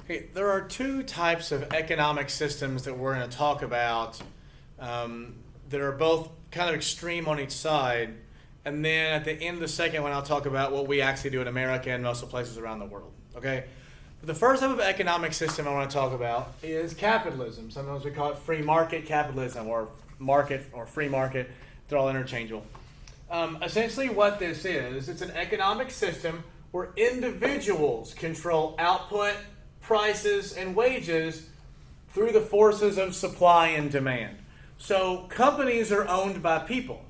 Okay, there are two types of economic systems that we're going to talk about that are both kind of extreme on each side. And then at the end of the second one, I'll talk about what we actually do in America and most of the places around the world. Okay? The first type of economic system I want to talk about is capitalism. Sometimes we call it free market capitalism or market or free market. They're all interchangeable. Essentially, what this is, it's an economic system where individuals control output, prices, and wages through the forces of supply and demand. So companies are owned by people.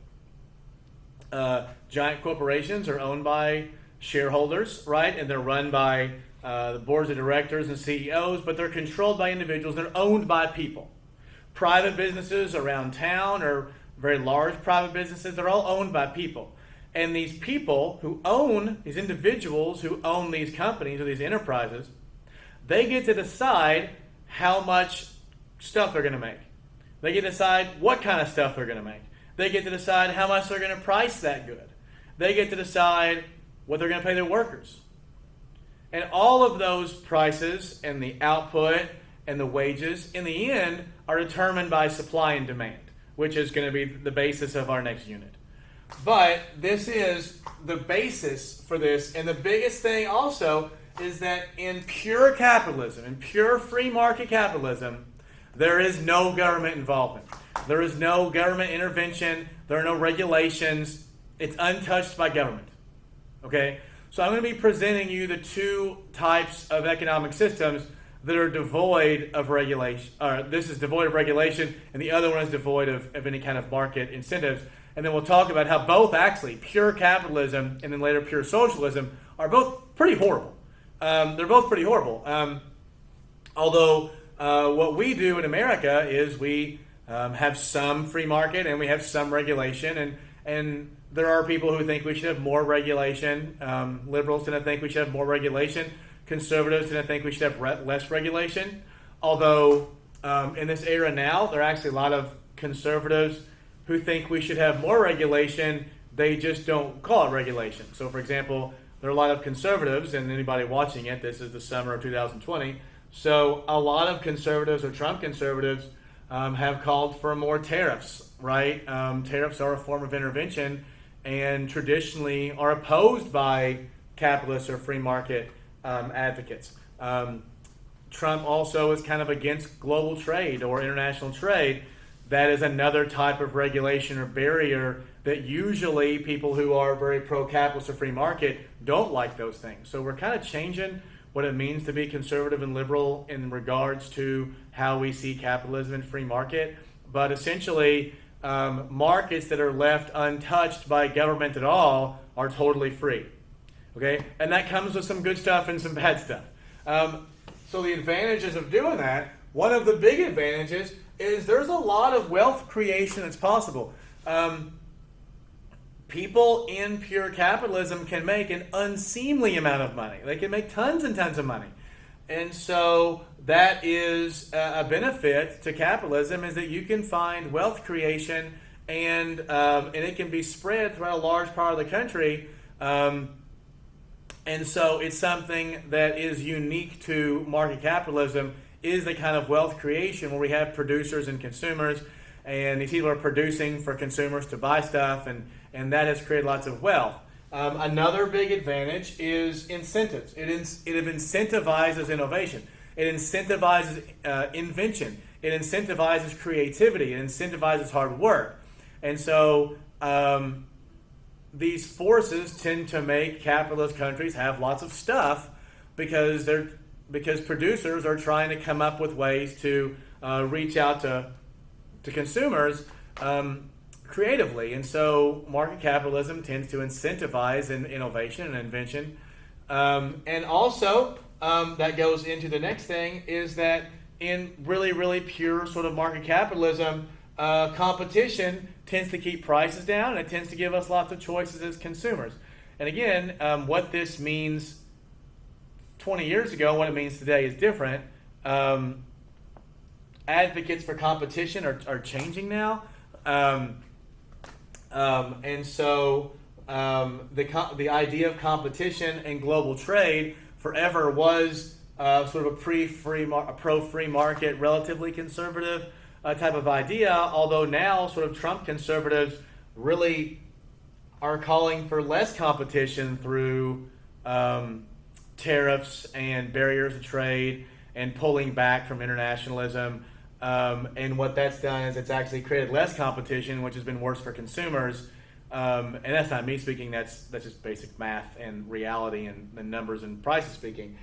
Giant corporations are owned by shareholders, right? And they're run by the boards of directors and CEOs, but they're controlled by individuals. They're owned by people. Private businesses around town are very large private businesses. They're all owned by people. And these people who own, these individuals who own these companies or these enterprises, they get to decide how much stuff they're going to make. They get to decide what kind of stuff they're going to make. They get to decide how much they're going to price that good. They get to decide what they're going to pay their workers. And all of those prices and the output and the wages, in the end, are determined by supply and demand, which is going to be the basis of our next unit. But this is the basis for this. And the biggest thing also is that in pure capitalism, in pure free market capitalism, there is no government involvement. There is no government intervention. There are no regulations. It's untouched by government. Okay? So I'm going to be presenting you the two types of economic systems that are devoid of regulation. This is devoid of regulation, and the other one is devoid of any kind of market incentives. And then we'll talk about how both actually, pure capitalism and then later pure socialism, are both pretty horrible. They're both pretty horrible. Although what we do in America is we have some free market and we have some regulation. And there are people who think we should have more regulation. Liberals tend to think we should have more regulation. Conservatives tend to think we should have less regulation. Although in this era now, there are actually a lot of conservatives who think we should have more regulation. They just don't call it regulation. So, for example, there are a lot of conservatives, and anybody watching it, this is the summer of 2020. So a lot of conservatives or Trump conservatives have called for more tariffs, right? Tariffs are a form of intervention and traditionally are opposed by capitalists or free market advocates. Trump also is kind of against global trade or international trade. That is another type of regulation or barrier that usually people who are very pro-capitalist or free market don't like those things. So we're kind of changing what it means to be conservative and liberal in regards to how we see capitalism and free market. But essentially, markets that are left untouched by government at all are totally free. Okay? And that comes with some good stuff and some bad stuff. So the advantages of doing that, one of the big advantages is there's a lot of wealth creation that's possible. People in pure capitalism can make an unseemly amount of money. They can make tons and tons of money. And so that is a benefit to capitalism, is that you can find wealth creation and it can be spread throughout a large part of the country. And so it's something that is unique to market capitalism, is the kind of wealth creation where we have producers and consumers, and these people are producing for consumers to buy stuff, and that has created lots of wealth. Another big advantage is incentives. It incentivizes innovation. It incentivizes invention. It incentivizes creativity. It incentivizes hard work. And so these forces tend to make capitalist countries have lots of stuff because producers are trying to come up with ways to reach out to consumers creatively. And so market capitalism tends to incentivize innovation and invention. And also, that goes into the next thing, is that in really, really pure sort of market capitalism, competition tends to keep prices down, and it tends to give us lots of choices as consumers. And again, what this means 20 years ago, what it means today is different. Advocates for competition are changing now. And so the idea of competition and global trade forever was sort of a pro-free market, relatively conservative type of idea, although now sort of Trump conservatives really are calling for less competition through tariffs and barriers of trade and pulling back from internationalism. And what that's done is it's actually created less competition, which has been worse for consumers. And that's not me speaking, that's just basic math and reality and the numbers and prices speaking.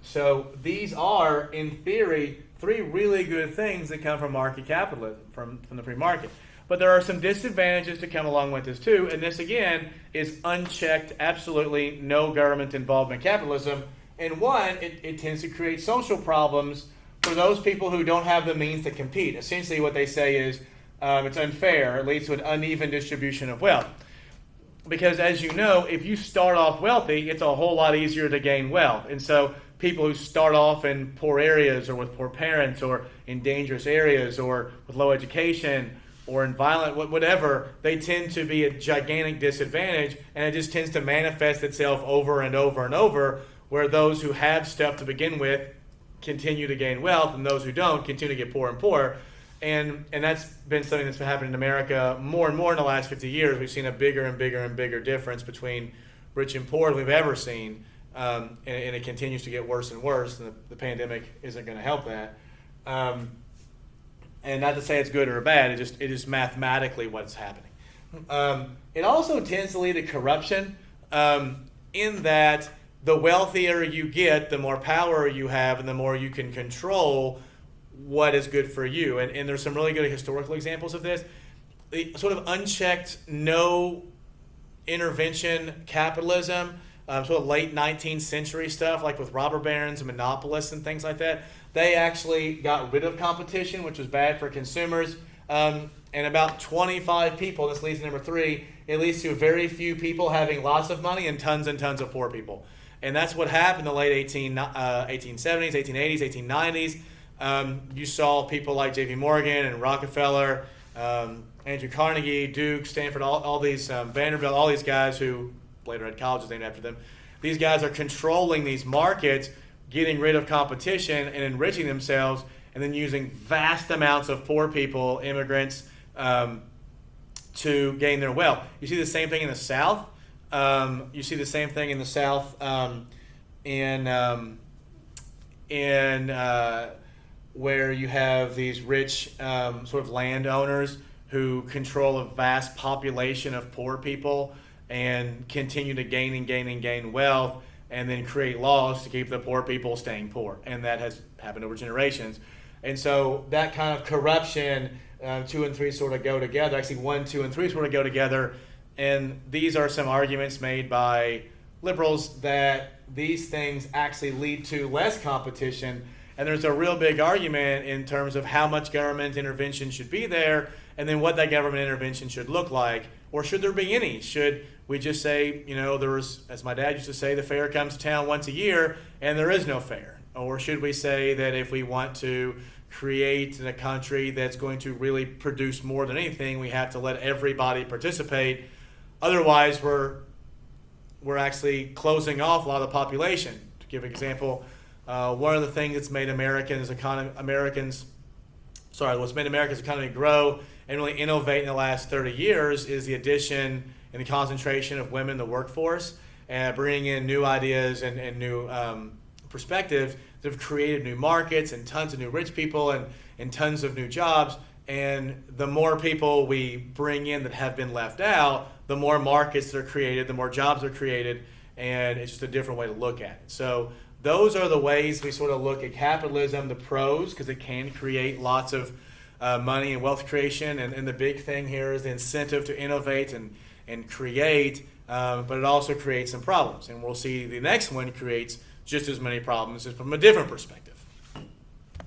So these are, in theory, three really good things that come from market capitalism, from the free market. But there are some disadvantages to come along with this too, and this again is unchecked, absolutely no government involvement capitalism. And one, it tends to create social problems for those people who don't have the means to compete. Essentially what they say is it's unfair, it leads to an uneven distribution of wealth. Because as you know, if you start off wealthy, it's a whole lot easier to gain wealth. And so people who start off in poor areas or with poor parents or in dangerous areas or with low education or in violent, whatever, they tend to be a gigantic disadvantage, and it just tends to manifest itself over and over and over, where those who have stuff to begin with continue to gain wealth, and those who don't continue to get poorer and poorer. And that's been something that's been happening in America more and more in the last 50 years. We've seen a bigger and bigger and bigger difference between rich and poor than we've ever seen, and it continues to get worse and worse, and the pandemic isn't going to help that. And not to say it's good or bad, it is mathematically what's happening. It also tends to lead to corruption, in that the wealthier you get, the more power you have, and the more you can control what is good for you. And there's some really good historical examples of this. The sort of unchecked, no intervention capitalism, sort of late 19th century stuff, like with robber barons and monopolists and things like that, they actually got rid of competition, which was bad for consumers. And about 25 people, this leads to number 3, it leads to very few people having lots of money and tons of poor people. And that's what happened in the late 1870s, 1880s, 1890s. You saw people like J.P. Morgan and Rockefeller, Andrew Carnegie, Duke, Stanford, all these, Vanderbilt, all these guys who later had colleges named after them. These guys are controlling these markets, getting rid of competition and enriching themselves, and then using vast amounts of poor people, immigrants, to gain their wealth. You see the same thing in the South. You see the same thing in the South where you have these rich sort of landowners who control a vast population of poor people and continue to gain wealth, and then create laws to keep the poor people staying poor. And that has happened over generations. And so that kind of corruption, 2 and 3 sort of go together. Actually, 1, 2, and 3 sort of go together. And these are some arguments made by liberals that these things actually lead to less competition. And there's a real big argument in terms of how much government intervention should be there, and then what that government intervention should look like, or should there be any? Should we just say, there was, as my dad used to say, the fair comes to town once a year, and there is no fair? Or should we say that if we want to create a country that's going to really produce more than anything, we have to let everybody participate? Otherwise, we're actually closing off a lot of the population. To give an example, one of the things that's made America's economy grow and really innovate in the last 30 years is the addition and the concentration of women in the workforce, and bringing in new ideas and new perspectives that have created new markets and tons of new rich people and tons of new jobs. And the more people we bring in that have been left out, the more markets that are created, the more jobs are created, and it's just a different way to look at it. So those are the ways we sort of look at capitalism, the pros, because it can create lots of money and wealth creation, and the big thing here is the incentive to innovate and create, but it also creates some problems. And we'll see the next one creates just as many problems, just from a different perspective.